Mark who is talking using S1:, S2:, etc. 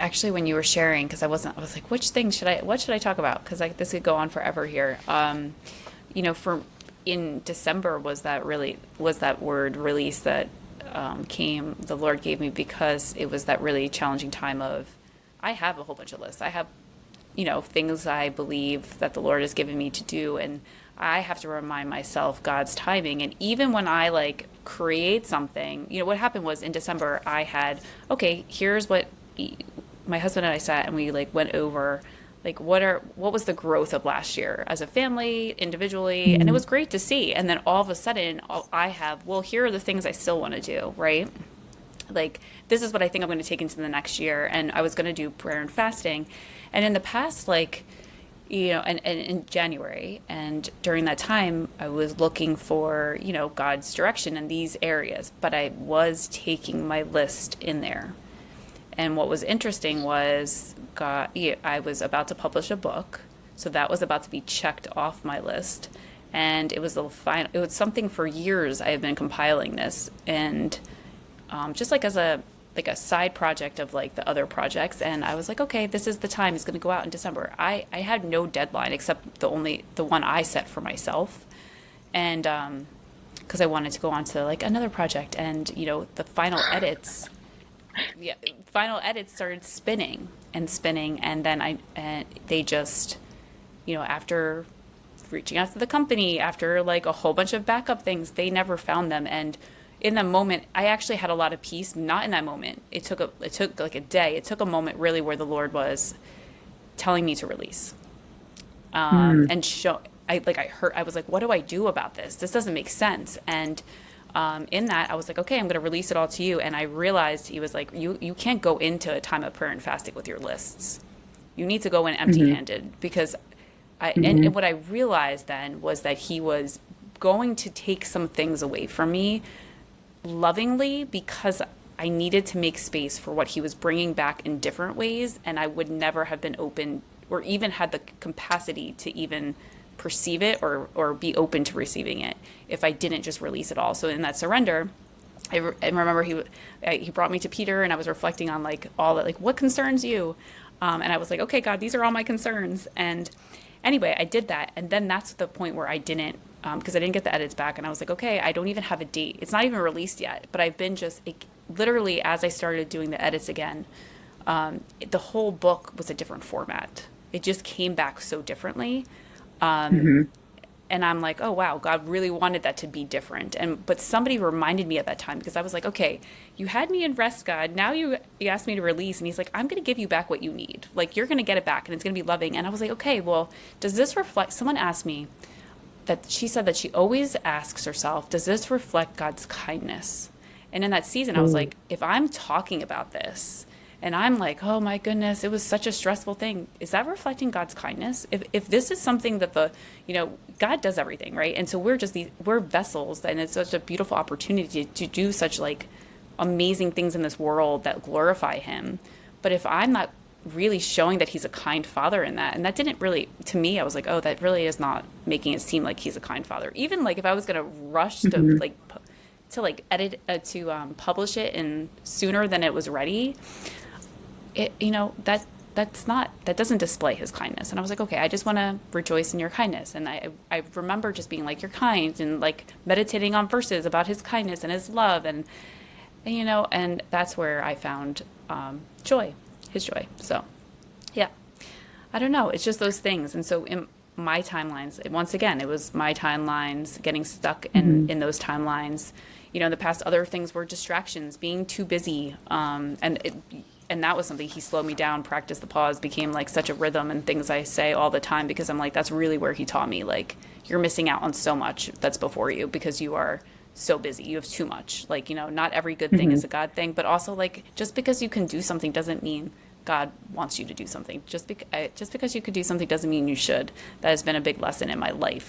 S1: actually, when you were sharing, because I was like, what should I talk about? Because this could go on forever here. For in December was that word release that the Lord gave me because it was that really challenging time of, I have a whole bunch of lists. I have, things I believe that the Lord has given me to do, and I have to remind myself God's timing. And even when I like create something, what happened was in December, I had, okay, here's what my husband and I sat and we like went over like what was the growth of last year as a family, individually, and it
S2: Mhm.
S1: was great to see. And then all of a sudden, I have, well, here are the things I still want to do, right? Like, this is what I think I'm going to take into the next year. And I was going to do prayer and fasting. And in the past, like, and in January, and during that time, I was looking for, God's direction in these areas, but I was taking my list in there. And what was interesting was, yeah, I was about to publish a book, so that was about to be checked off my list. And it was the final. It was something for years I have been compiling this, and just like as a side project of like the other projects. And I was like, okay, this is the time. It's going to go out in December. I had no deadline except the one I set for myself, and because I wanted to go on to like another project, and the final edits started spinning and spinning, and then they just, after reaching out to the company, after like a whole bunch of backup things, they never found them. And in the moment, I actually had a lot of peace. Not in that moment. It took like a day. It took a moment really where the Lord was telling me to release,
S2: Mm.
S1: and show. I heard. I was like, what do I do about this? This doesn't make sense. And in that, I was like, okay, I'm going to release it all to you. And I realized he was like, you can't go into a time of prayer and fasting with your lists. You need to go in empty
S2: Mhm.
S1: handed, because and
S2: Mhm.
S1: what I realized then was that he was going to take some things away from me lovingly, because I needed to make space for what he was bringing back in different ways. And I would never have been open or even had the capacity to even perceive it or be open to receiving it if I didn't just release it all. So in that surrender, I remember he brought me to Peter, and I was reflecting on like all that, like what concerns you, and I was like, okay, God, these are all my concerns. And anyway, I did that, and then that's the point where I didn't, because I didn't get the edits back, and I was like, okay, I don't even have a date. It's not even released yet, but I've been just literally as I started doing the edits again, the whole book was a different format. It just came back so differently,
S2: Mhm.
S1: and I'm like, oh wow, God really wanted that to be different. And but somebody reminded me at that time, because I was like, okay, you had me in rest, God. Now you asked me to release, and He's like, I'm going to give you back what you need. Like you're going to get it back, and it's going to be loving. And I was like, okay, well, does this reflect? Someone asked me that she said that she always asks herself, does this reflect God's kindness? And in that season, I was
S2: Oh.
S1: like, if I'm talking about this and I'm like, oh my goodness, it was such a stressful thing, is that reflecting God's kindness? If this is something that God does everything, right? And so we're vessels, and it's such a beautiful opportunity to do such like amazing things in this world that glorify Him. But if I'm not really showing that He's a kind father in that, and that didn't really, to me, I was like, oh, that really is not making it seem like He's a kind father. Even like if I was gonna rush to
S2: Mhm.
S1: edit to publish it and sooner than it was ready, it that doesn't display His kindness. And I was like, okay, I just want to rejoice in your kindness. And I remember just being like, you're kind, and like meditating on verses about His kindness and His love, and that's where I found joy, His joy. So yeah, I don't know, it's just those things. And so in my timelines, once again, it was my timelines getting stuck
S2: Mhm.
S1: in those timelines. In the past, other things were distractions, being too busy, and that was something. He slowed me down. Practice the pause became like such a rhythm and things I say all the time, because I'm like, that's really where He taught me, like, you're missing out on so much that's before you because you are so busy. You have too much. Like, not every good thing is
S2: Mhm.
S1: a God thing, but also like just because you can do something doesn't mean God wants you to do something. Just because you could do something doesn't mean you should. That has been a big lesson in my life.